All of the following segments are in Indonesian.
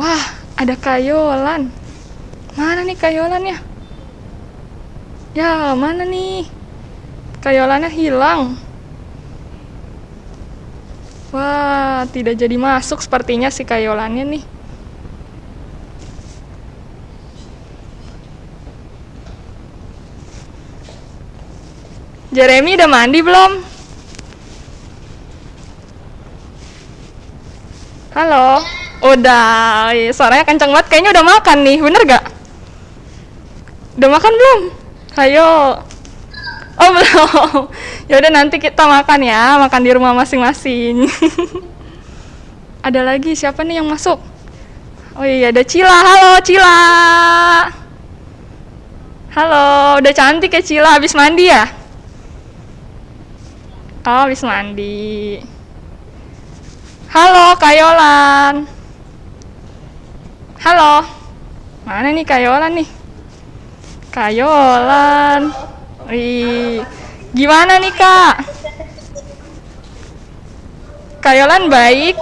Wah, ada kayolan. Mana nih kayolannya? Ya, mana nih? Kayolannya hilang. Wah, tidak jadi masuk sepertinya si kayolannya nih. Jeremy udah mandi belum? Halo? Udah, suaranya kenceng banget. Kayaknya udah makan nih, bener gak? Udah makan belum? Ayo. Oh belum. Ya udah nanti kita makan ya, makan di rumah masing-masing. Ada lagi siapa nih yang masuk? Oh iya ada Cila. Halo Cila. Halo, udah cantik ya Cila. Habis mandi ya? Oh habis mandi. Halo Kayolan. Halo. Mana nih Kayolan nih? Kayolan. Wih, gimana nih Kak? Kayolan baik?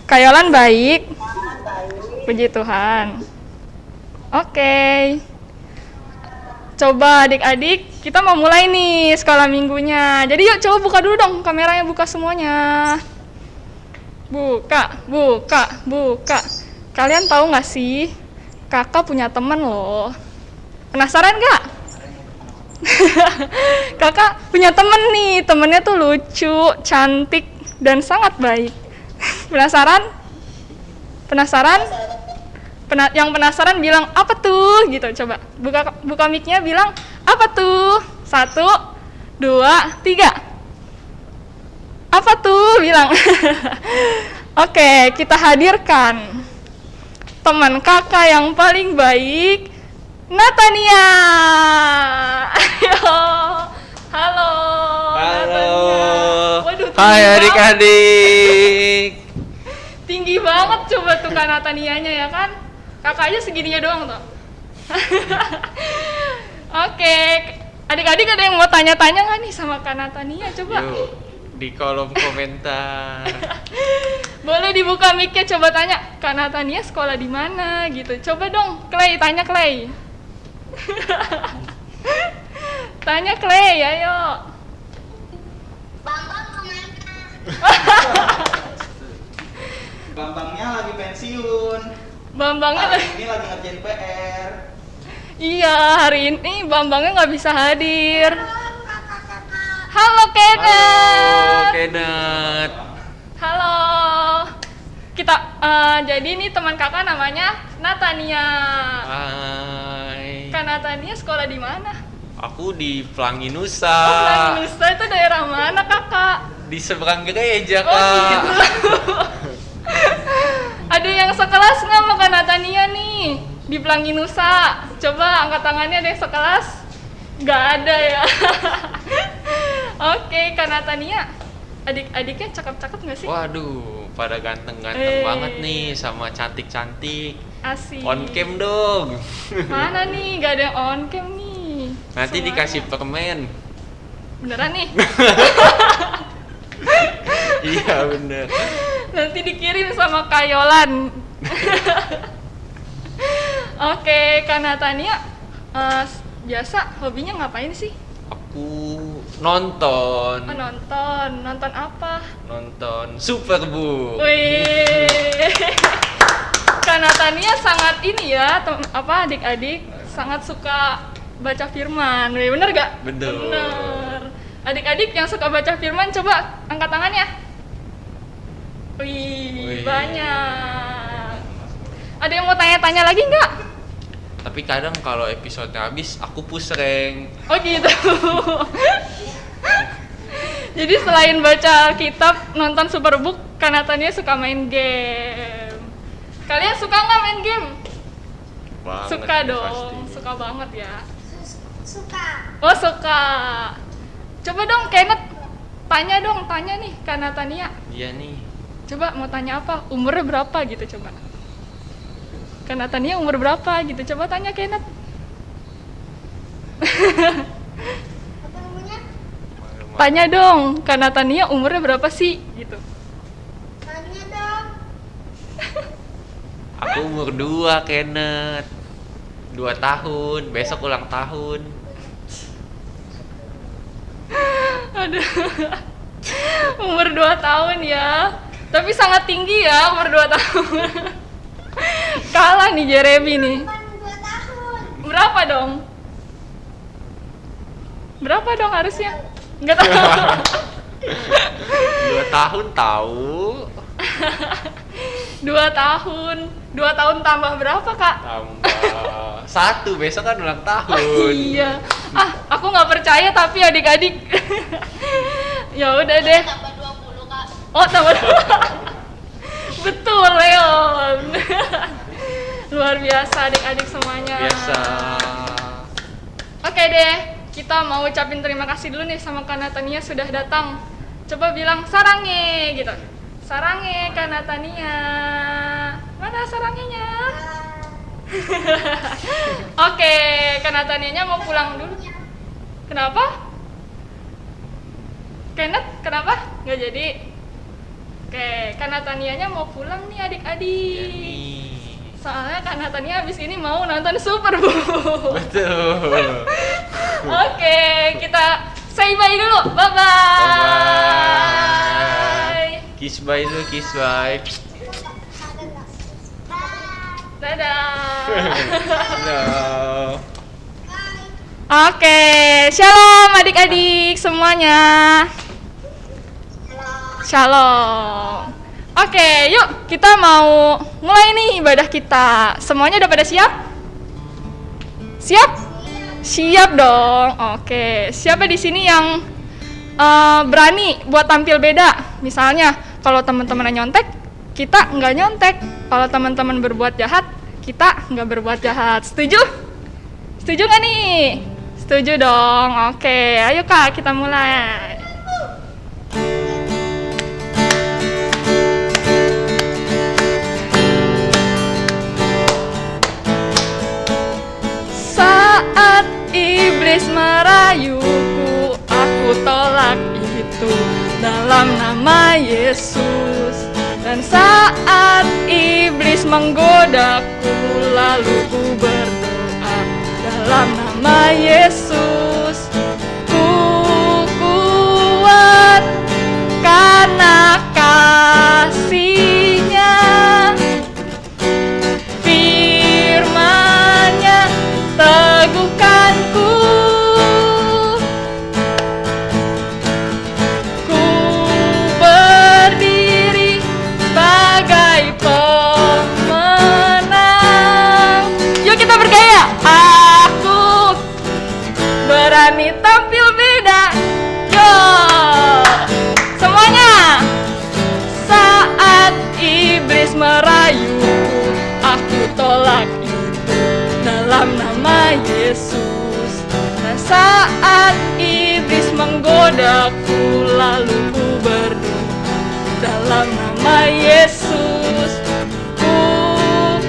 Kayolan baik? Puji Tuhan. Oke. Coba adik-adik, kita mau mulai nih sekolah minggunya. Jadi yuk coba buka dulu dong, kameranya buka semuanya. Buka, buka, buka. Kalian tahu nggak sih, kakak punya teman loh. Penasaran nggak? Kakak punya temen nih, temennya tuh lucu, cantik, dan sangat baik. Penasaran? Penasaran? Yang penasaran bilang apa tuh gitu, coba buka mic-nya bilang apa tuh. 1, 2, 3. Apa tuh bilang. Oke, kita hadirkan teman kakak yang paling baik, Natania. Ayo. Halo. Halo. Natania. Waduh, Hai adik-adik. Tinggi banget coba tuh Kak Natanianya ya kan? Kakak aja segininya doang tuh. Oke, adik-adik ada yang mau tanya-tanya nggak nih sama Kak Natania? Coba. Yuk, di kolom komentar. Boleh dibuka mic-nya, coba tanya Kak Natania sekolah di mana gitu. Coba dong, Clay, tanya Clay. Tanya Clay, ayo. Bambang kemana? Bambangnya lagi pensiun. Bambangnya Hari ini lagi ngerjain PR. Iya, hari ini Bambangnya nggak bisa hadir. Halo Halo, Kenneth. Kenneth. Halo. Kita jadi ini teman kakak namanya Natania. Hai. Kak Natania sekolah di mana? Aku di Pelangi Nusa. Oh, Pelangi Nusa itu daerah mana kakak? Di seberang gereja, Oh Kak. gitu. Ada yang sekelas nggak sama Kak Natania nih di Pelangi Nusa? Coba angkat tangannya, ada yang sekelas? Nggak ada ya. Oke, Kak Natania, adik-adiknya cakep-cakep nggak sih? Waduh, pada ganteng-ganteng Eh. banget nih sama cantik-cantik. Asik. On cam dong. Mana nih? Nggak ada yang on cam nih. Nanti Semuanya. dikasih permen. Beneran nih? Iya, bener. Nanti dikirim sama Kayolan. Oke, Kak Natania, biasa hobinya ngapain sih? Aku nonton. Oh, nonton apa? Nonton Superbook. Wih, Kak Natania sangat ini ya, adik-adik sangat suka baca firman. Wih, bener gak? Bener. Bener. Adik-adik yang suka baca firman, coba angkat tangannya. Wih, Wih. banyak. Ada yang mau tanya-tanya lagi nggak? Tapi kadang kalau episode habis aku push rank. Oh gitu. Jadi selain baca Alkitab, nonton Superbook, Kak Natania suka main game. Kalian suka nggak main game? Banget Suka nih dong, pasti. suka banget ya. Suka. Oh suka. Coba dong Kenneth, tanya nih Kak Natania. Iya nih. Coba mau tanya apa? Umurnya berapa gitu coba. Kak Natania umur berapa gitu, coba tanya Kenneth. Apa namanya? Tanya dong, Kak Natania umurnya berapa sih gitu. Tanya dong. Aku umur 2, Kenneth. 2 tahun, besok ulang tahun. Aduh. Umur 2 tahun ya. Tapi sangat tinggi ya umur 2 tahun. Kalah nih Jeremy nih. Bukan 2 tahun. Berapa dong? Berapa dong harusnya? Enggak tahu. 2 tahun tahu. 2 tahun. 2 tahun tambah berapa, Kak? Tambah 1, besok kan ulang tahun. Iya. Aku nggak percaya tapi adik-adik. Ya udah deh. Tambah 20, Kak. Oh, tambah. Betul, Leon. Luar biasa adik-adik semuanya. Biasa. Oke deh, kita mau ucapin terima kasih dulu nih sama Kak Natania sudah datang. Coba bilang sarange gitu. Sarange Kak Natania. Mana sarangenya? Oke, Kak Natanianya mau pulang dulu. Kenapa? Kenneth, kenapa? Nggak jadi? Oke, Kak Natanianya mau pulang nih adik-adik. Soalnya Kak Natania abis ini mau nonton Super Bowl. Betul. Oke, kita say bye dulu. Bye-bye. Kiss bye dulu, kiss bye. Dadah. Halo. Oke, shalom adik-adik semuanya. Shalom. Oke, yuk kita mau mulai nih ibadah kita. Semuanya udah pada siap? Siap? Siap dong. Oke, siapa di sini yang berani buat tampil beda? Misalnya, kalau teman-teman nyontek, kita nggak nyontek. Kalau teman-teman berbuat jahat, kita nggak berbuat jahat. Setuju? Setuju nggak nih? Setuju dong. Oke, ayo Kak, kita mulai. Saat iblis merayuku, aku tolak itu dalam nama Yesus. Dan saat iblis menggodaku, lalu ku berdoa dalam nama Yesus. Ku kuat karena kasih-Nya, firman-Nya teguhkanku. Ku berdiri sebagai pemenang. Yuk kita bergaya. Aku berani tampil beda. Yo, semuanya. Saat iblis merayuku, aku tolak itu dalam nama Yesus. Dan saat iblis menggodaku, lalu ku berdoa dalam nama Yesus. Ku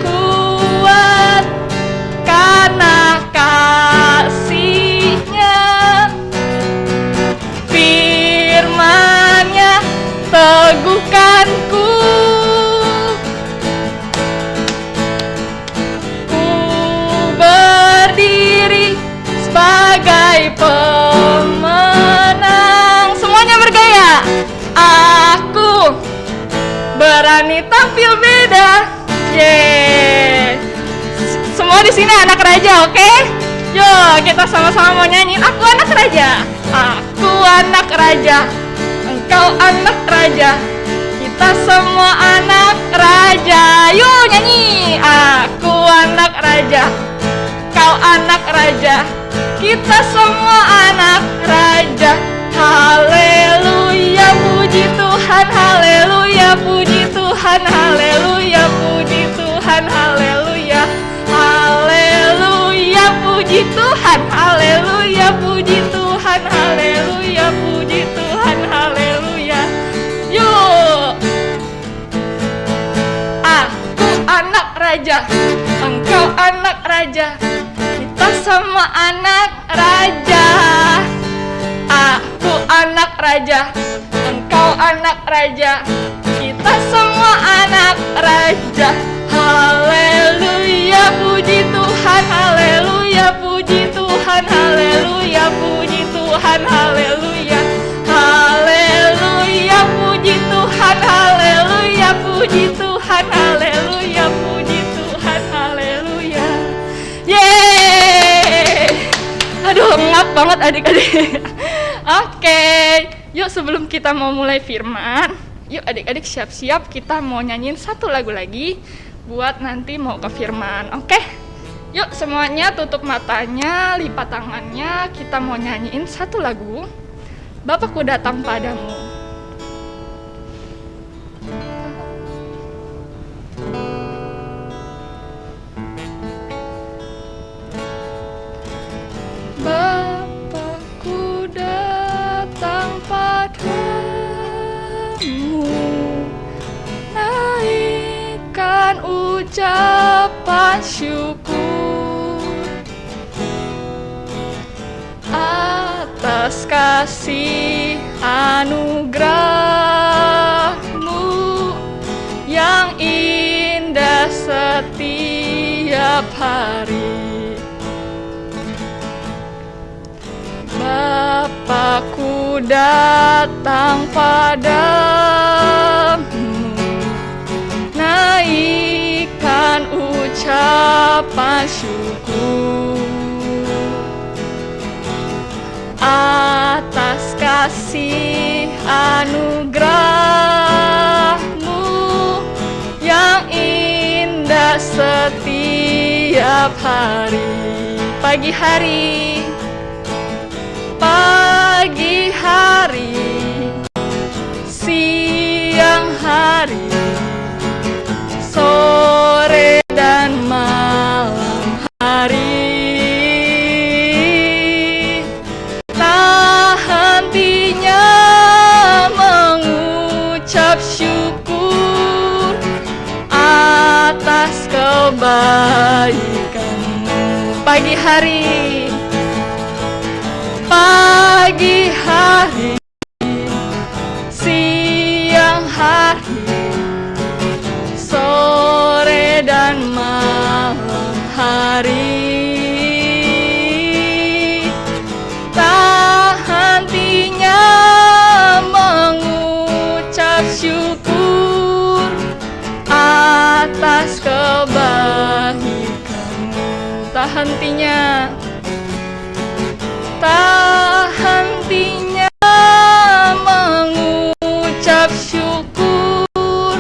kuat karena kasih-Nya, firman-Nya teguhkanku. Ku berdiri sebagai pemenang. Semuanya bergaya. Aku berani tampil beda. Yeay. Semua di sini anak raja, oke? Yuk, kita sama-sama mau nyanyiin Aku Anak Raja. Aku anak raja, engkau anak raja, kita semua anak raja. Yuk nyanyi. Aku anak raja, kau anak raja, kita semua anak raja. Haleluya, puji Tuhan, haleluya, puji Tuhan, haleluya, puji Tuhan, haleluya. Haleluya, puji Tuhan, haleluya, puji Tuhan, haleluya, puji Tuhan, haleluya. Yuk. Aku anak raja, engkau anak raja, kita semua anak raja. Aku anak raja, engkau anak raja, kita semua anak raja. Haleluya, puji Tuhan, haleluya, puji Tuhan, haleluya, puji Tuhan, haleluya. Haleluya, puji Tuhan, haleluya, puji Tuhan, haleluya, puji Tuhan, haleluya. Yeay! Aduh, ngap banget adik-adik. Oke, yuk sebelum kita mau mulai firman, yuk adik-adik siap-siap, kita mau nyanyiin satu lagu lagi buat nanti mau ke firman. Oke? Yuk semuanya tutup matanya, lipat tangannya, kita mau nyanyiin satu lagu. Bapakku datang padamu. Bapakku datang padamu, naikkan ucapan syukur atas kasih anugerahmu yang indah setiap hari. Bapakku datang padamu, naikkan ucapan syukur atas kasih anugerahmu yang indah setiap hari. Pagi hari, pagi hari, siang hari, sore dan malam hari, tak hentinya mengucap syukur atas kebaikanmu. Pagi hari, pagi hari, siang hari, sore dan malam hari, tak hentinya mengucap syukur atas kebaikanmu. Tak hentinya, tak hentinya mengucap syukur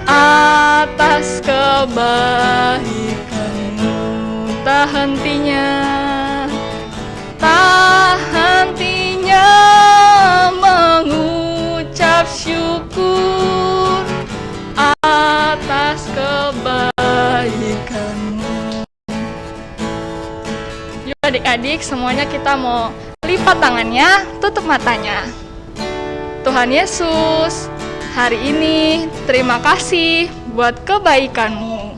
atas kebaikanmu. Tak hentinya, tak hentinya mengucap syukur atas kebaikanmu. Yuk adik-adik, semuanya kita mau lipat tangannya, tutup matanya. Tuhan Yesus, hari ini terima kasih buat kebaikan-Mu.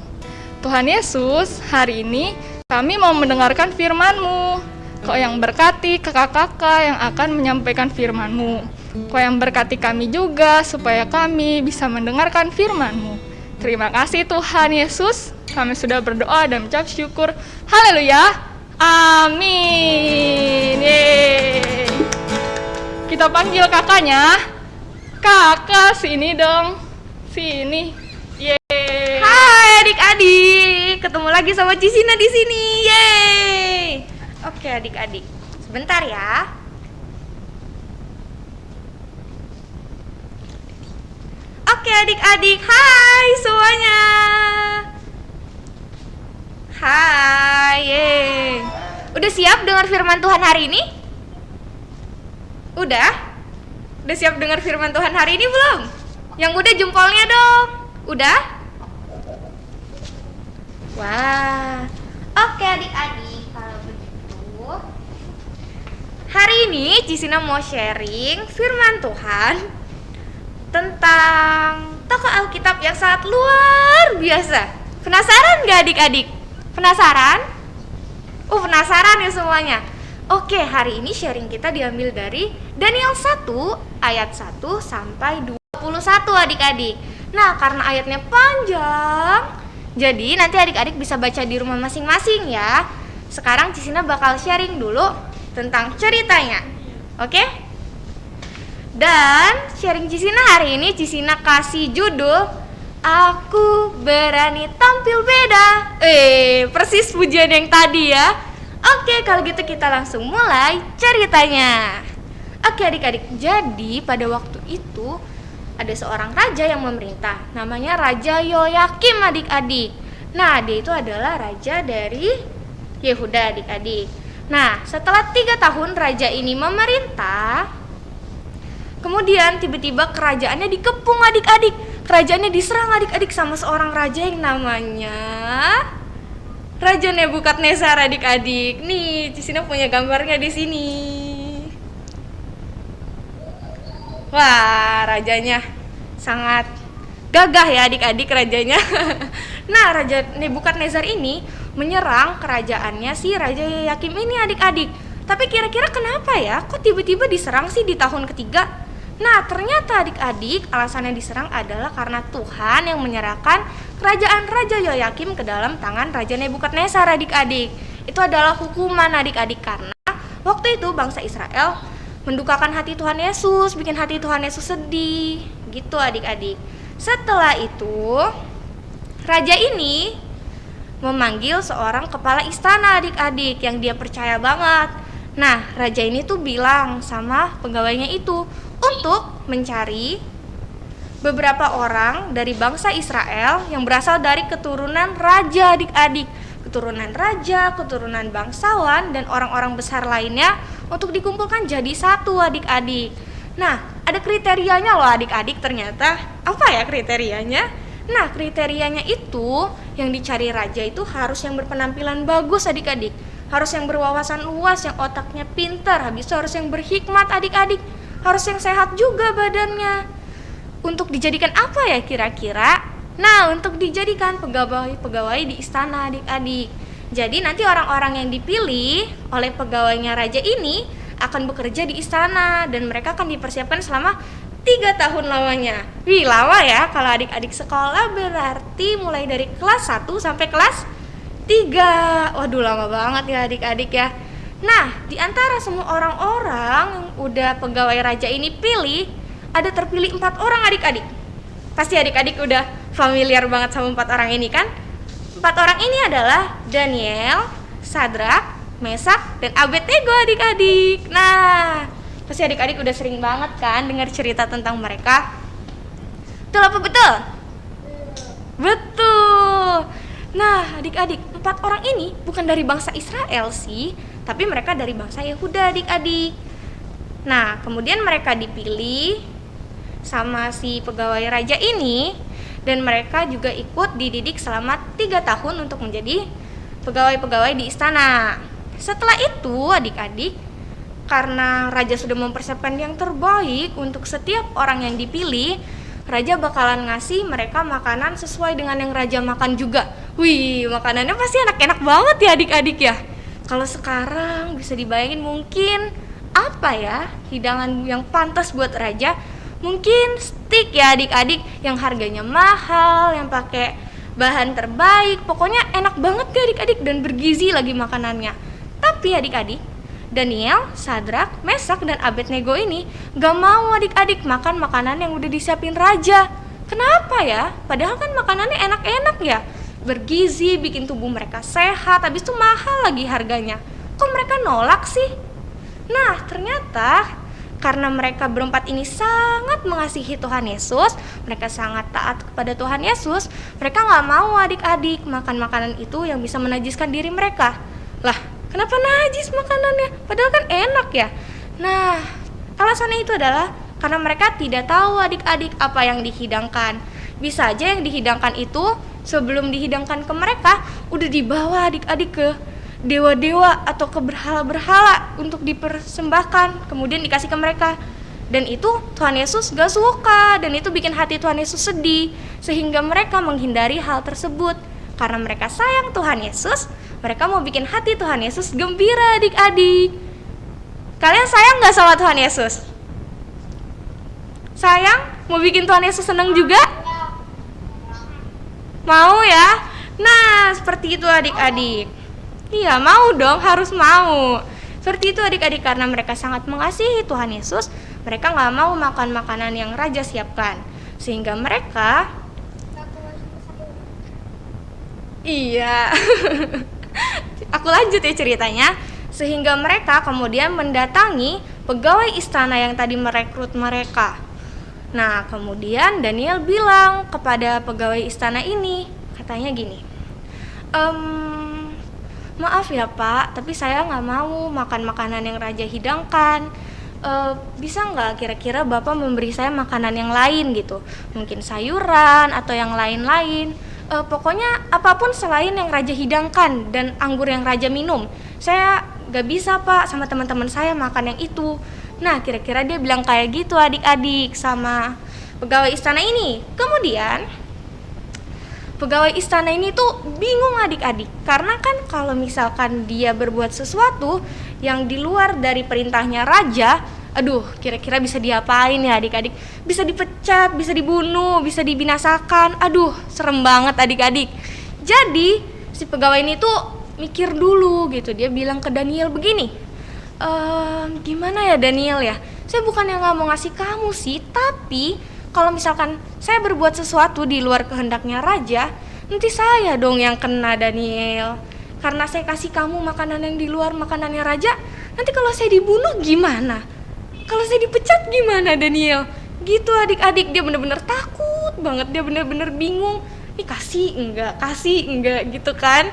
Tuhan Yesus, hari ini kami mau mendengarkan firman-Mu. Kau yang berkati kakak-kakak yang akan menyampaikan firman-Mu. Kau yang berkati kami juga supaya kami bisa mendengarkan firman-Mu. Terima kasih Tuhan Yesus, kami sudah berdoa dan mengucap syukur. Haleluya. Amin. Yeay. Kita panggil kakaknya. Kakak, sini dong. Sini. Yeay. Hai adik-adik, ketemu lagi sama Cisina di sini. Yeay. Oke adik-adik, sebentar ya. Oke adik-adik, hai semuanya. Hai, yeay. Udah siap dengar firman Tuhan hari ini? Udah? Udah siap dengar firman Tuhan hari ini belum? Yang udah jempolnya dong. Udah? Wah. Oke adik-adik, kalau begitu hari ini Cisina mau sharing firman Tuhan tentang tokoh Alkitab yang sangat luar biasa. Penasaran gak adik-adik? Penasaran? Penasaran ya semuanya? Oke, hari ini sharing kita diambil dari Daniel 1 ayat 1 sampai 21 adik-adik. Nah, karena ayatnya panjang, Jadi nanti adik-adik bisa baca di rumah masing-masing ya. Sekarang Cisina bakal sharing dulu tentang ceritanya. Oke? Dan sharing Cisina hari ini Cisina kasih judul Aku Berani Tampil Beda. Persis pujian yang tadi ya. Oke, kalau gitu kita langsung mulai ceritanya. Oke adik-adik, jadi pada waktu itu ada seorang raja yang memerintah. Namanya Raja Yoyakim adik-adik. Nah, dia itu adalah raja dari Yehuda adik-adik. Nah, setelah 3 tahun raja ini memerintah, kemudian tiba-tiba kerajaannya dikepung adik-adik. Kerajaannya diserang adik-adik sama seorang raja yang namanya Raja Nebukadnezar adik-adik. Nih, Cisina punya gambarnya di sini. Wah, rajanya sangat gagah ya adik-adik rajanya. Nah, Raja Nebukadnezar ini menyerang kerajaannya si Raja Yoyakim ini adik-adik. Tapi kira-kira kenapa ya? Kok tiba-tiba diserang sih di tahun ketiga? Nah, ternyata adik-adik alasannya diserang adalah karena Tuhan yang menyerahkan kerajaan Raja Yoyakim ke dalam tangan Raja Nebukadnezar adik-adik. Itu adalah hukuman adik-adik karena waktu itu bangsa Israel mendukakan hati Tuhan Yesus, bikin hati Tuhan Yesus sedih. Gitu adik-adik. Setelah itu, raja ini memanggil seorang kepala istana adik-adik yang dia percaya banget. Nah, raja ini tuh bilang sama pegawainya itu untuk mencari beberapa orang dari bangsa Israel yang berasal dari keturunan raja adik-adik. Keturunan raja, keturunan bangsawan, dan orang-orang besar lainnya untuk dikumpulkan jadi satu adik-adik. Nah, ada kriterianya loh adik-adik ternyata. Apa ya kriterianya? Nah, kriterianya itu yang dicari raja itu harus yang berpenampilan bagus adik-adik. Harus yang berwawasan luas, yang otaknya pintar. Habis itu harus yang berhikmat adik-adik. Harus yang sehat juga badannya. Untuk dijadikan apa ya kira-kira? Nah, untuk dijadikan pegawai-pegawai di istana adik-adik. Jadi nanti orang-orang yang dipilih oleh pegawainya raja ini akan bekerja di istana dan mereka akan dipersiapkan selama 3 tahun lamanya. Wih, lama ya kalau adik-adik sekolah, berarti mulai dari kelas 1 sampai kelas 3. Waduh, lama banget ya adik-adik ya. Nah, di antara semua orang-orang yang udah pegawai raja ini pilih, ada terpilih 4 orang adik-adik. Pasti adik-adik udah familiar banget sama 4 orang ini kan? 4 orang ini adalah Daniel, Sadrak, Mesak, dan Abednego adik-adik. Nah, pasti adik-adik udah sering banget kan dengar cerita tentang mereka. Betul apa betul? Betul. Nah, adik-adik, 4 orang ini bukan dari bangsa Israel sih, tapi mereka dari bangsa Yehuda adik-adik. Nah, kemudian mereka dipilih sama si pegawai raja ini, dan mereka juga ikut dididik selama 3 tahun untuk menjadi pegawai-pegawai di istana. Setelah itu adik-adik, karena raja sudah mempersiapkan yang terbaik untuk setiap orang yang dipilih, raja bakalan ngasih mereka makanan sesuai dengan yang raja makan juga. Wih, makanannya pasti enak-enak banget ya adik-adik ya. Kalau sekarang bisa dibayangin mungkin apa ya hidangan yang pantas buat raja? Mungkin steak ya adik-adik, yang harganya mahal, yang pakai bahan terbaik. Pokoknya enak banget ya adik-adik dan bergizi lagi makanannya. Tapi adik-adik, Daniel, Sadrak, Mesak, dan Abednego ini gak mau adik-adik makan makanan yang udah disiapin raja. Kenapa ya? Padahal kan makanannya enak-enak ya, bergizi, bikin tubuh mereka sehat, habis itu mahal lagi harganya. Kok mereka nolak sih? Nah, ternyata karena mereka berempat ini sangat mengasihi Tuhan Yesus, mereka sangat taat kepada Tuhan Yesus, mereka gak mau adik-adik makan makanan itu yang bisa menajiskan diri mereka. Lah, kenapa najis makanannya? Padahal kan enak ya. Nah, alasannya itu adalah karena mereka tidak tahu adik-adik apa yang dihidangkan. Bisa aja yang dihidangkan itu sebelum dihidangkan ke mereka udah dibawa adik-adik ke dewa-dewa atau ke berhala-berhala untuk dipersembahkan, kemudian dikasih ke mereka. Dan itu Tuhan Yesus gak suka, dan itu bikin hati Tuhan Yesus sedih, sehingga mereka menghindari hal tersebut. Karena mereka sayang Tuhan Yesus, mereka mau bikin hati Tuhan Yesus gembira adik-adik. Kalian sayang gak sama Tuhan Yesus? Sayang? Mau bikin Tuhan Yesus senang juga? Mau ya? Nah, seperti itu adik-adik. Iya, mau dong, harus mau. Seperti itu adik-adik, karena mereka sangat mengasihi Tuhan Yesus, mereka gak mau makan makanan yang Raja siapkan. Sehingga mereka Iya. Aku lanjut ya ceritanya. Sehingga mereka kemudian mendatangi pegawai istana yang tadi merekrut mereka. Nah, kemudian Daniel bilang kepada pegawai istana ini, katanya gini, maaf ya Pak, tapi saya nggak mau makan makanan yang Raja hidangkan. Bisa nggak kira-kira Bapak memberi saya makanan yang lain gitu, mungkin sayuran atau yang lain-lain. Pokoknya apapun selain yang Raja hidangkan dan anggur yang Raja minum. Saya gak bisa Pak, sama teman-teman saya makan yang itu. Nah, kira-kira dia bilang kayak gitu adik-adik sama pegawai istana ini. Kemudian pegawai istana ini tuh bingung adik-adik, karena kan kalau misalkan dia berbuat sesuatu yang di luar dari perintahnya Raja, aduh, kira-kira bisa diapain ya adik-adik? Bisa dipecat, bisa dibunuh, bisa dibinasakan. Aduh, serem banget adik-adik. Jadi si pegawai ini tuh mikir dulu gitu. Dia bilang ke Daniel begini, gimana ya Daniel ya? Saya bukan yang gak mau ngasih kamu sih, tapi kalau misalkan saya berbuat sesuatu di luar kehendaknya Raja, nanti saya dong yang kena Daniel. Karena saya kasih kamu makanan yang di luar makanannya Raja, nanti kalau saya dibunuh gimana? Kalau saya dipecat gimana Daniel? Gitu adik-adik, dia bener-bener takut banget, dia bener-bener bingung. Nih kasih enggak gitu kan.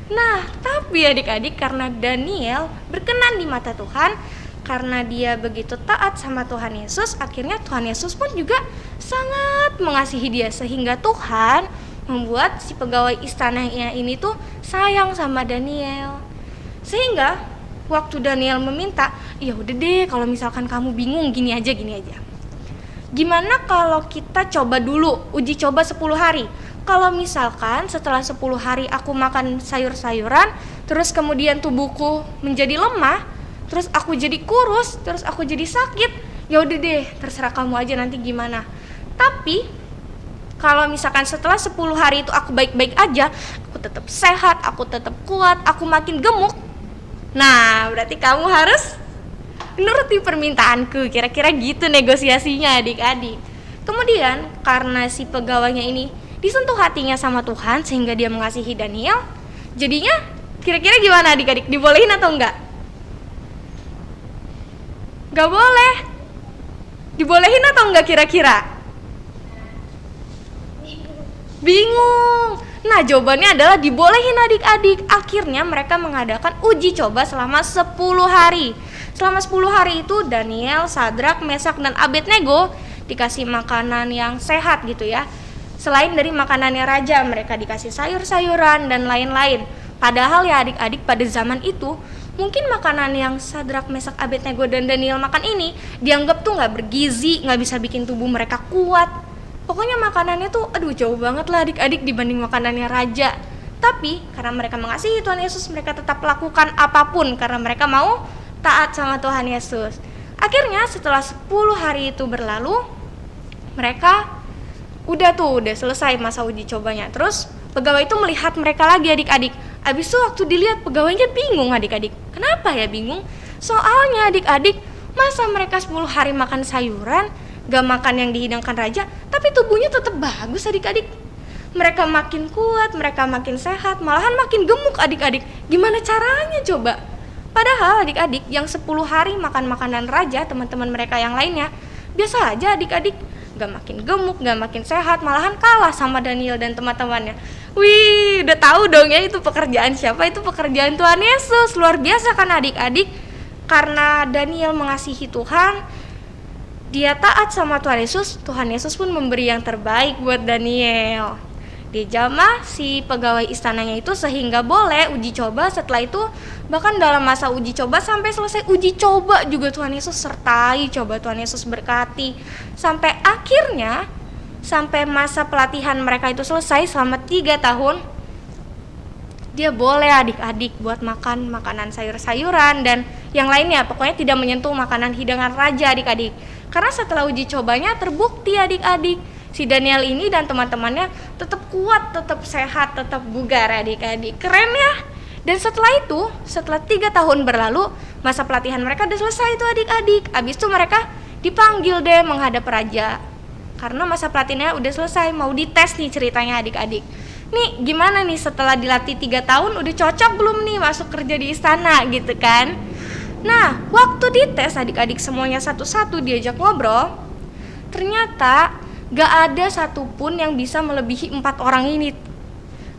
Nah, tapi adik-adik, karena Daniel berkenan di mata Tuhan, karena dia begitu taat sama Tuhan Yesus, akhirnya Tuhan Yesus pun juga sangat mengasihi dia, sehingga Tuhan membuat si pegawai istananya ini tuh sayang sama Daniel. Sehingga waktu Daniel meminta, ya udah deh kalau misalkan kamu bingung gini aja. Gimana kalau kita coba dulu, uji coba 10 hari. Kalau misalkan setelah 10 hari aku makan sayur-sayuran, terus kemudian tubuhku menjadi lemah, terus aku jadi kurus, terus aku jadi sakit, ya udah deh, terserah kamu aja nanti gimana. Tapi kalau misalkan setelah 10 hari itu aku baik-baik aja, aku tetap sehat, aku tetap kuat, aku makin gemuk, nah berarti kamu harus menuruti permintaanku. Kira-kira gitu negosiasinya adik-adik. Kemudian karena si pegawainya ini disentuh hatinya sama Tuhan sehingga dia mengasihi Daniel, jadinya kira-kira gimana adik-adik? Dibolehin atau enggak? Gak boleh. Dibolehin atau enggak kira-kira? Bingung. Nah, jawabannya adalah dibolehin adik-adik. Akhirnya mereka mengadakan uji coba selama 10 hari. Selama 10 hari itu Daniel, Sadrak, Mesak, dan Abednego dikasih makanan yang sehat gitu ya. Selain dari makanannya Raja, mereka dikasih sayur-sayuran dan lain-lain. Padahal ya adik-adik, pada zaman itu mungkin makanan yang Sadrak, Mesak, Abednego, dan Daniel makan ini dianggap tuh gak bergizi, gak bisa bikin tubuh mereka kuat. Pokoknya makanannya tuh jauh banget lah adik-adik dibanding makanannya Raja. Tapi karena mereka mengasihi Tuhan Yesus, mereka tetap lakukan apapun karena mereka mau taat sama Tuhan Yesus. Akhirnya setelah 10 hari itu berlalu, mereka udah selesai masa uji cobanya. Terus pegawai itu melihat mereka lagi adik-adik. Abis itu waktu dilihat pegawainya bingung adik-adik. Kenapa ya bingung? Soalnya adik-adik, masa mereka 10 hari makan sayuran, gak makan yang dihidangkan Raja, tapi tubuhnya tetap bagus adik-adik. Mereka makin kuat, mereka makin sehat, malahan makin gemuk adik-adik. Gimana caranya coba? Padahal adik-adik yang 10 hari makan makanan Raja, teman-teman mereka yang lainnya, biasa aja adik-adik. Gak makin gemuk, gak makin sehat, malahan kalah sama Daniel dan teman-temannya. Wih, udah tahu dong ya itu pekerjaan siapa? Itu pekerjaan Tuhan Yesus. Luar biasa kan adik-adik? Karena Daniel mengasihi Tuhan, dia taat sama Tuhan Yesus pun memberi yang terbaik buat Daniel. Dia jamah si pegawai istananya itu sehingga boleh uji coba. Setelah itu bahkan dalam masa uji coba sampai selesai uji coba juga Tuhan Yesus sertai, coba Tuhan Yesus berkati. Sampai akhirnya, sampai masa pelatihan mereka itu selesai selama 3 tahun, dia boleh adik-adik buat makan makanan sayur-sayuran dan yang lainnya. Pokoknya tidak menyentuh makanan hidangan Raja adik-adik. Karena setelah uji cobanya terbukti adik-adik, si Daniel ini dan teman-temannya tetap kuat, tetap sehat, tetap bugar adik-adik. Keren ya. Dan setelah itu, setelah 3 tahun berlalu, masa pelatihan mereka udah selesai tuh adik-adik. Abis itu mereka dipanggil deh menghadap raja. Karena masa pelatihannya udah selesai, mau dites nih ceritanya adik-adik. Nih gimana nih setelah dilatih 3 tahun udah cocok belum nih masuk kerja di istana gitu kan. Nah waktu dites adik-adik semuanya satu-satu diajak ngobrol. Ternyata gak ada satupun yang bisa melebihi 4 orang ini.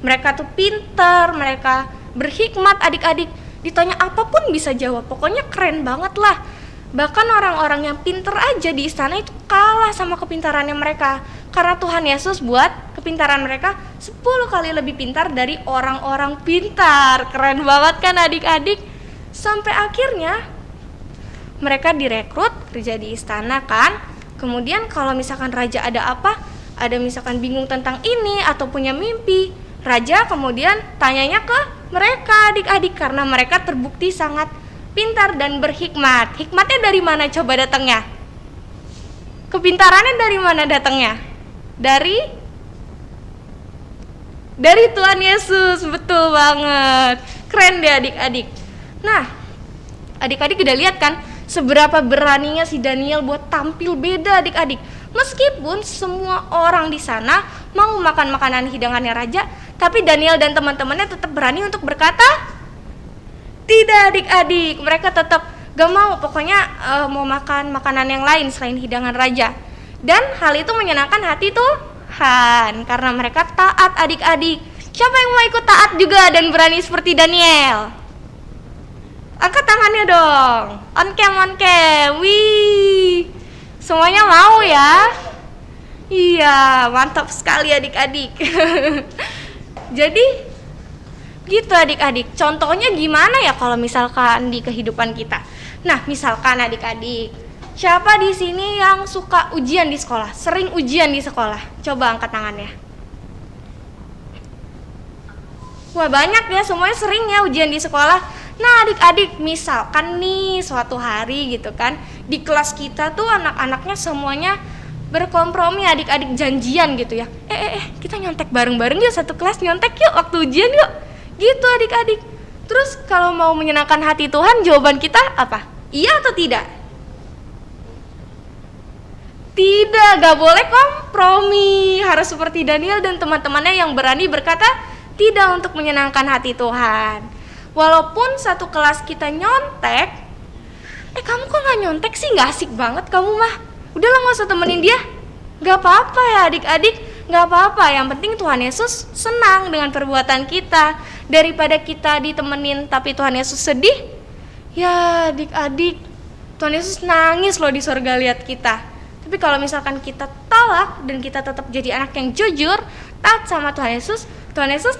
Mereka tuh pinter, mereka berhikmat adik-adik. Ditanya apapun bisa jawab, pokoknya keren banget lah. Bahkan orang-orang yang pinter aja di istana itu kalah sama kepintarannya mereka. Karena Tuhan Yesus buat kepintaran mereka 10 kali lebih pintar dari orang-orang pintar. Keren banget kan adik-adik? Sampai akhirnya mereka direkrut kerja di istana kan. Kemudian kalau misalkan raja ada apa, ada misalkan bingung tentang ini atau punya mimpi, raja kemudian tanyanya ke mereka adik-adik karena mereka terbukti sangat pintar dan berhikmat. Hikmatnya dari mana coba datangnya? Kepintarannya dari mana datangnya? Dari Tuhan Yesus, betul banget. Keren deh adik-adik. Nah, adik-adik udah lihat kan seberapa beraninya si Daniel buat tampil beda adik-adik. Meskipun semua orang di sana mau makan makanan hidangannya raja, tapi Daniel dan teman-temannya tetap berani untuk berkata tidak adik-adik. Mereka tetap gak mau, pokoknya mau makan makanan yang lain selain hidangan raja. Dan hal itu menyenangkan hati Tuhan karena mereka taat adik-adik. Siapa yang mau ikut taat juga dan berani seperti Daniel? Angkat tangannya dong. On cam. Wih. Semuanya mau ya? Iya, mantap sekali adik-adik. Jadi gitu adik-adik. Contohnya gimana ya kalau misalkan di kehidupan kita? Nah, misalkan adik-adik, siapa di sini yang suka ujian di sekolah? Sering ujian di sekolah? Coba angkat tangannya. Wah, banyak ya, semuanya sering ya ujian di sekolah. Nah adik-adik, misalkan nih suatu hari gitu kan, di kelas kita tuh anak-anaknya semuanya berkompromi adik-adik, janjian gitu ya. Kita nyontek bareng-bareng yuk, satu kelas nyontek yuk waktu ujian yuk. Gitu adik-adik. Terus kalau mau menyenangkan hati Tuhan, jawaban kita apa? Iya atau tidak? Tidak, gak boleh kompromi. Harus seperti Daniel dan teman-temannya yang berani berkata tidak untuk menyenangkan hati Tuhan. Walaupun satu kelas kita nyontek, kamu kok gak nyontek sih, gak asik banget kamu mah. Udahlah gak usah temenin dia. Gak apa-apa ya adik-adik, gak apa-apa. Yang penting Tuhan Yesus senang dengan perbuatan kita. Daripada kita ditemenin tapi Tuhan Yesus sedih, ya adik-adik, Tuhan Yesus nangis loh di surga lihat kita. Tapi kalau misalkan kita tolak dan kita tetap jadi anak yang jujur, taat sama Tuhan Yesus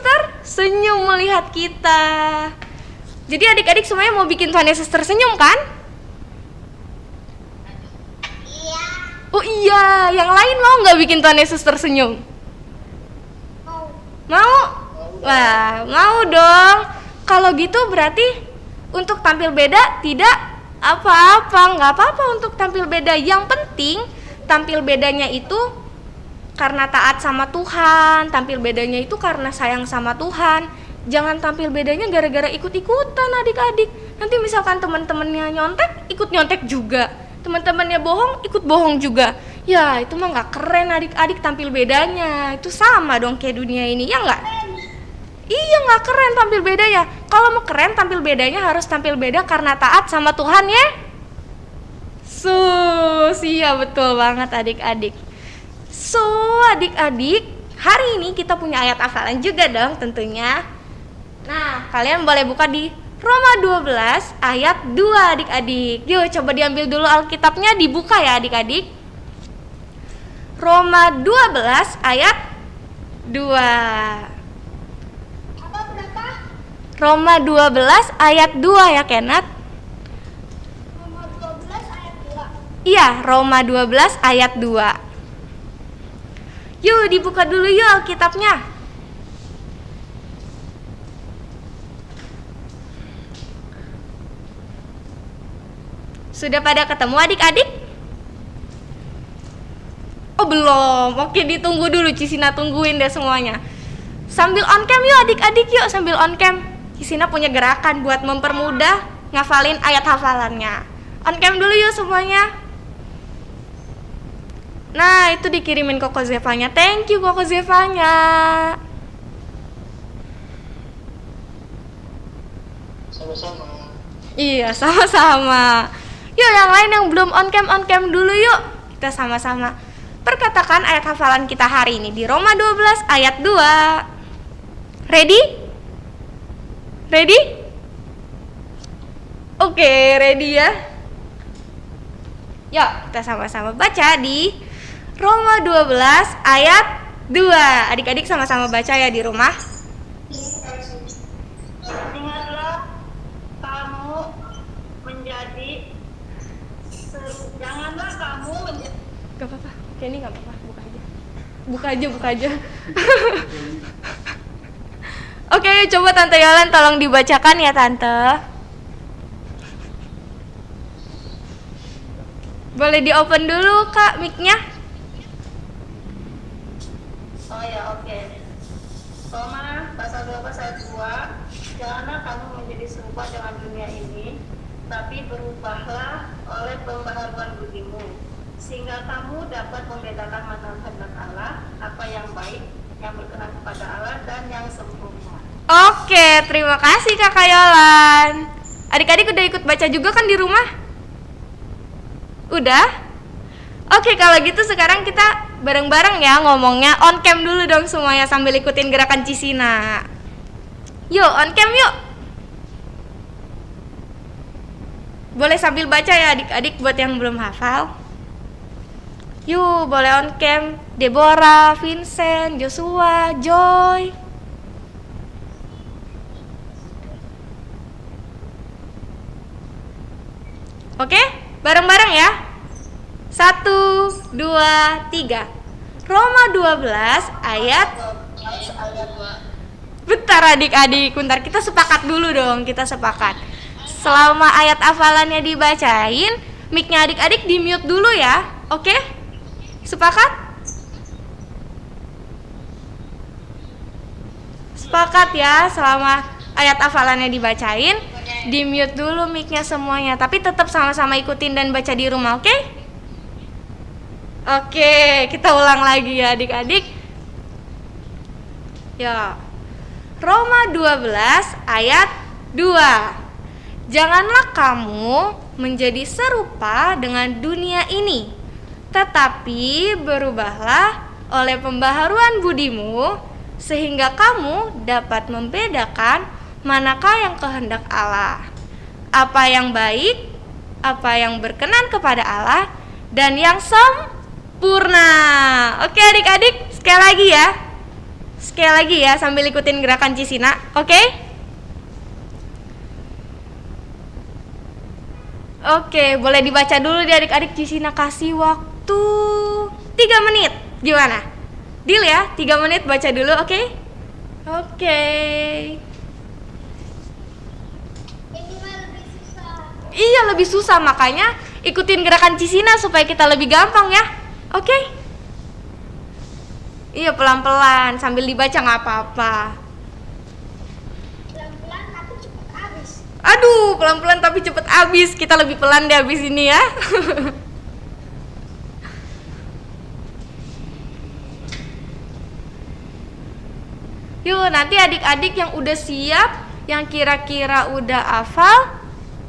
tersenyum melihat kita. Jadi adik-adik semuanya mau bikin Tuhan Yesus tersenyum kan? Iya. Oh iya, yang lain mau nggak bikin Tuhan Yesus tersenyum? Mau? Wah, mau dong. Kalau gitu berarti untuk tampil beda tidak apa-apa, nggak apa-apa untuk tampil beda. Yang penting tampil bedanya itu karena taat sama Tuhan, tampil bedanya itu karena sayang sama Tuhan. Jangan tampil bedanya gara-gara ikut-ikutan adik-adik. Nanti misalkan teman-temannya nyontek, ikut nyontek juga. Teman-temannya bohong, ikut bohong juga. Ya itu mah gak keren adik-adik tampil bedanya. Itu sama dong kayak dunia ini, ya gak? Iya gak keren tampil beda ya. Kalau mau keren tampil bedanya harus tampil beda karena taat sama Tuhan ya. Iya betul banget adik-adik. Adik-adik, hari ini kita punya ayat hafalan juga dong tentunya. Nah, kalian boleh buka di Roma 12 ayat 2 adik-adik. Yuk coba diambil dulu Alkitabnya, dibuka ya adik-adik. Roma 12 ayat 2. Apa berapa? Roma 12 ayat 2 ya Kenneth. Roma 12 ayat 2. Iya, Roma 12 ayat 2. Yuk dibuka dulu yuk Alkitabnya. Sudah pada ketemu adik-adik? Oh belum, oke ditunggu dulu, Cisina tungguin deh semuanya. Sambil on cam yuk adik-adik yuk, sambil on cam. Cisina punya gerakan buat mempermudah ngafalin ayat hafalannya. On cam dulu yuk semuanya. Nah itu dikirimin Koko Zevanya, thank you Koko Zevanya. Sama-sama. Iya sama-sama. Yuk yang lain yang belum on cam dulu yuk. Kita sama-sama perkatakan ayat hafalan kita hari ini di Roma 12 ayat 2. Ready? Ready? Oke, ready ya? Yuk, kita sama-sama baca di Roma 12 ayat 2. Adik-adik sama-sama baca ya di rumah. Ingatlah kamu menjadi janganlah kamu menjadi Gak apa-apa, Kenny gak apa-apa, buka aja Oke, coba Tante Yolan tolong dibacakan ya Tante. Boleh di open dulu Kak mic-nya. oh ya oke. Roma pasal 12 ayat 2, janganlah kamu menjadi serupa dengan dunia ini, tapi berubahlah oleh pembaharuan budimu, sehingga kamu dapat membedakan mana kehendak Allah, apa yang baik, yang berkenan kepada Allah, dan yang sempurna. Oke, terima kasih Kakak Yolan. Adik-adik udah ikut baca juga kan di rumah? Udah? Oke, kalau gitu sekarang kita bareng-bareng ya ngomongnya. On cam dulu dong semuanya sambil ikutin gerakan Cisina. Yuk, on cam yuk. Boleh sambil baca ya adik-adik buat yang belum hafal. Yuk, boleh on cam. Deborah, Vincent, Joshua, Joy. Oke, bareng-bareng ya. 1, 2, 3. Roma 12 ayat. Bentar adik-adik, bentar kita sepakat dulu dong, kita sepakat. Selama ayat hafalannya dibacain, mic-nya adik-adik di mute dulu ya. Oke? Sepakat? Sepakat ya, selama ayat hafalannya dibacain, di mute dulu mic-nya semuanya. Tapi tetap sama-sama ikutin dan baca di rumah, oke? Oke, kita ulang lagi ya adik-adik. Ya. Roma 12 ayat 2. Janganlah kamu menjadi serupa dengan dunia ini, tetapi berubahlah oleh pembaharuan budimu, sehingga kamu dapat membedakan manakah yang kehendak Allah, apa yang baik, apa yang berkenan kepada Allah, dan yang sempurna. Oke adik-adik, sekali lagi ya. Sekali lagi ya sambil ikutin gerakan Cisina, oke? Oke, boleh dibaca dulu di adik-adik. Cisina kasih waktu 3 menit. Gimana? Deal ya? 3 menit baca dulu, oke? Oke. Ini mah lebih susah. Iya, lebih susah, makanya ikutin gerakan Cisina supaya kita lebih gampang ya. Oke? Iya, pelan-pelan sambil dibaca nggak apa-apa. Pelan-pelan tapi cepet habis. Aduh, pelan-pelan tapi cepet habis. Kita lebih pelan deh habis ini ya. Yuk, nanti adik-adik yang udah siap, yang kira-kira udah hafal,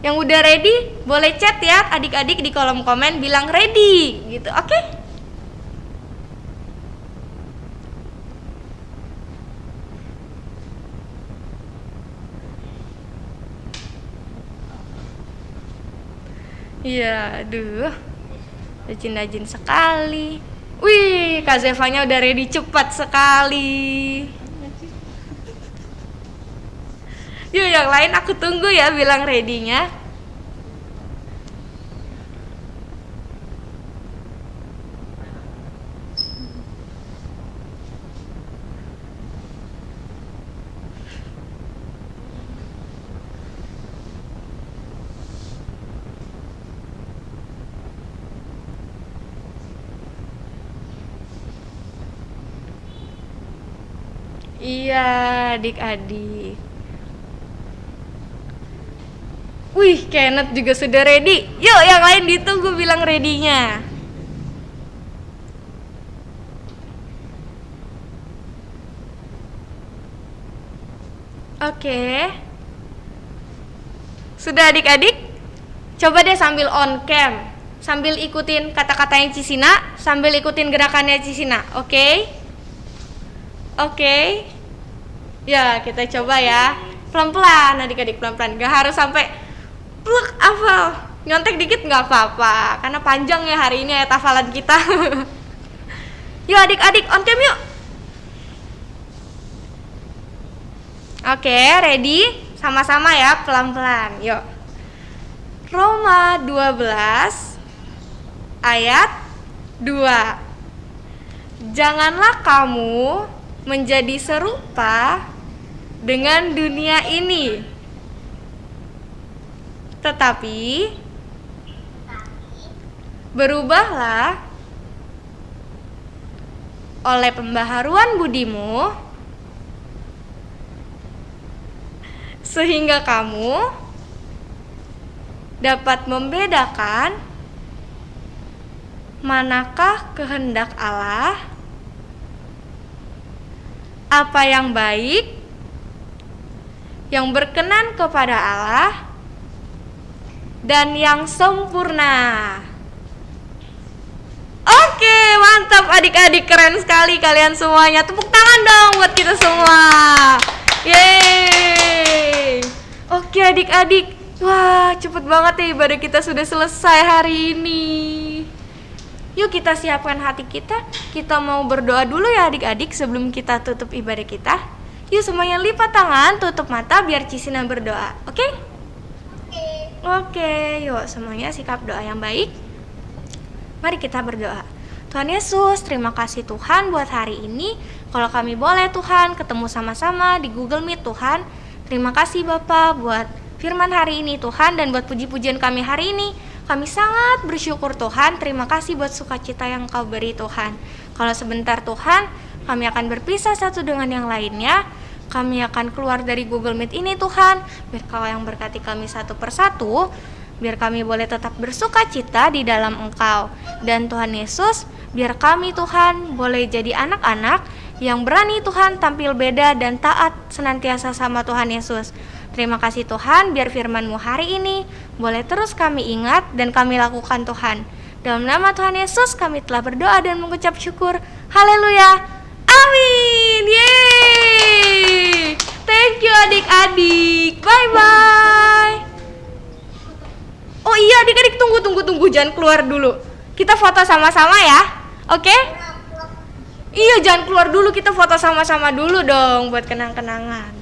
yang udah ready, boleh chat ya adik-adik di kolom komen bilang ready gitu, oke? Iya, aduh, rajin-rajin sekali. Wih, Kak Zevanya udah ready cepat sekali. Yuk, yang lain aku tunggu ya bilang ready-nya. Iya, adik-adik. Wih, Kenneth juga sudah ready. Yuk, yang lain ditunggu bilang ready-nya. Oke. Sudah adik-adik? Coba deh sambil on cam, sambil ikutin kata-katanya Cisina, sambil ikutin gerakannya Cisina. Oke? Oke. Ya, kita coba ya. Pelan-pelan adik-adik, pelan-pelan. Gak harus sampai pluk hafal. Nyontek dikit nggak apa-apa, karena panjang ya hari ini ayat hafalan kita. Yuk adik-adik, on cam yuk. Oke, ready? Sama-sama ya, pelan-pelan. Yuk. Roma 12 ayat 2. Janganlah kamu menjadi serupa dengan dunia ini, tetapi berubahlah oleh pembaharuan budimu, sehingga kamu dapat membedakan manakah kehendak Allah, apa yang baik, yang berkenan kepada Allah, dan yang sempurna. Oke, mantap adik-adik, keren sekali kalian semuanya. Tepuk tangan dong buat kita semua. Yeay. Oke adik-adik, wah cepet banget ya ibadah kita sudah selesai hari ini. Yuk kita siapkan hati kita. Kita mau berdoa dulu ya adik-adik sebelum kita tutup ibadah kita. Yuk semuanya lipat tangan, tutup mata biar Cisina berdoa. Oke? Oke, yuk semuanya sikap doa yang baik. Mari kita berdoa. Tuhan Yesus, terima kasih Tuhan buat hari ini. Kalau kami boleh Tuhan ketemu sama-sama di Google Meet Tuhan. Terima kasih Bapak buat firman hari ini Tuhan, dan buat puji-pujian kami hari ini. Kami sangat bersyukur Tuhan. Terima kasih buat sukacita yang Kau beri Tuhan. Kalau sebentar Tuhan, kami akan berpisah satu dengan yang lainnya. Kami akan keluar dari Google Meet ini Tuhan. Biar Kau yang berkati kami satu persatu. Biar kami boleh tetap bersukacita di dalam Engkau. Dan Tuhan Yesus, biar kami Tuhan boleh jadi anak-anak yang berani Tuhan tampil beda dan taat senantiasa sama Tuhan Yesus. Terima kasih Tuhan, biar firman-Mu hari ini boleh terus kami ingat dan kami lakukan Tuhan. Dalam nama Tuhan Yesus kami telah berdoa dan mengucap syukur. Haleluya. Amin. Yeay. Thank you adik-adik. Bye-bye. Oh iya adik-adik, tunggu. Jangan keluar dulu. Kita foto sama-sama ya. Oke? Iya, jangan keluar dulu. Kita foto sama-sama dulu dong buat kenang-kenangan.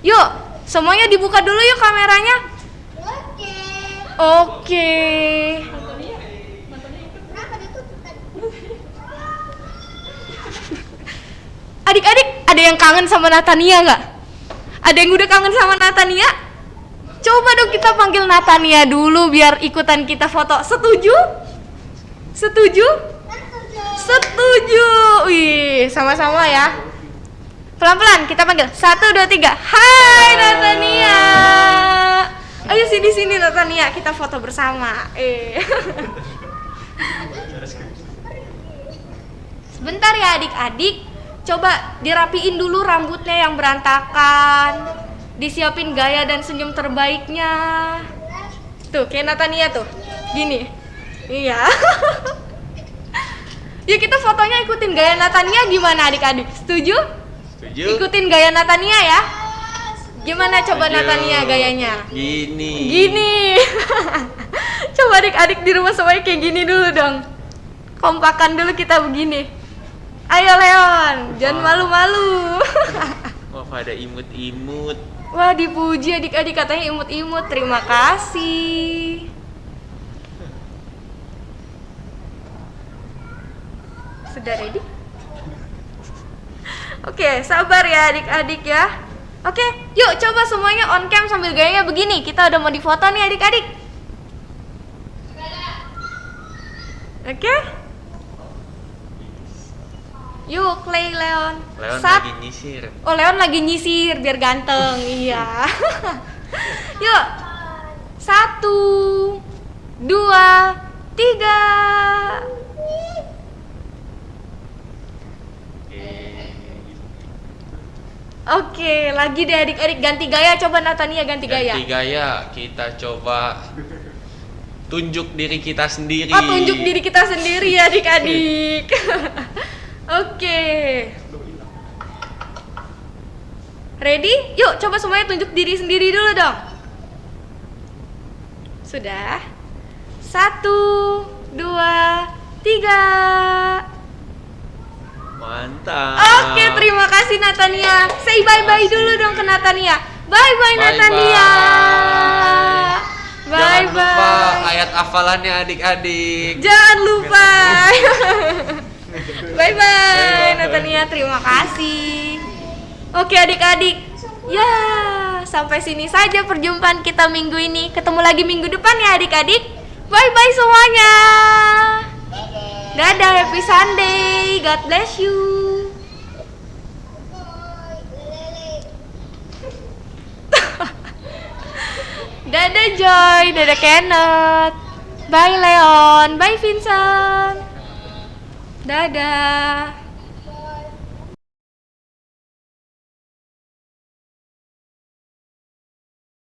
Yuk, semuanya dibuka dulu yuk kameranya. Oke. Adik-adik, ada yang kangen sama Natania nggak? Ada yang udah kangen sama Natania? Coba dong kita panggil Natania dulu biar ikutan kita foto. Setuju? Setuju? Setuju. Wih, sama-sama ya. Pelan-pelan kita panggil. 1, 2, 3. Hai Natania. Ayo sini Natania, kita foto bersama. Sebentar ya adik-adik. Coba dirapiin dulu rambutnya yang berantakan. Disiapin gaya dan senyum terbaiknya. Tuh, kayak Natania tuh. Gini. Iya. Yuk kita fotonya ikutin gaya Natania gimana adik-adik? Setuju? Setuju? Ikutin gaya Natania ya. Gimana coba Natania gayanya? Gini. Coba adik-adik di rumah semuanya kayak gini dulu dong. Kompakan dulu kita begini. Ayo Leon, jangan malu-malu. Wah, pada imut-imut. Wah, dipuji adik-adik katanya imut-imut. Terima kasih. Sudah ready? Oke, sabar ya adik-adik ya. Oke, yuk coba semuanya on cam sambil gayanya begini. Kita udah mau difoto nih adik-adik. Oke? Yuk, Clay, Leon. Leon Sat- lagi nyisir. Oh, Leon lagi nyisir biar ganteng. Iya. Yuk. 1, 2, 3. Oke, lagi deh adik-adik, ganti gaya. Coba Natania ganti gaya. Ganti gaya, kita coba tunjuk diri kita sendiri. Oh, tunjuk diri kita sendiri ya adik-adik. Oke. Ready? Yuk, coba semuanya tunjuk diri sendiri dulu dong. Sudah? 1, 2, 3. Mantap. Oke, terima kasih Natania. Say bye-bye dulu dong ke Natania. Bye-bye Bye-bye. Natania. Jangan lupa Bye-bye. ayat hafalannya adik-adik. Jangan lupa. Bye-bye Natania, terima kasih. Oke adik-adik. Ya, sampai sini saja perjumpaan kita minggu ini. Ketemu lagi minggu depan ya adik-adik. Bye-bye semuanya. Dadah, happy Sunday. God bless you. Dadah Joy, dadah Kenneth. Bye Leon, bye Vincent. Dadah.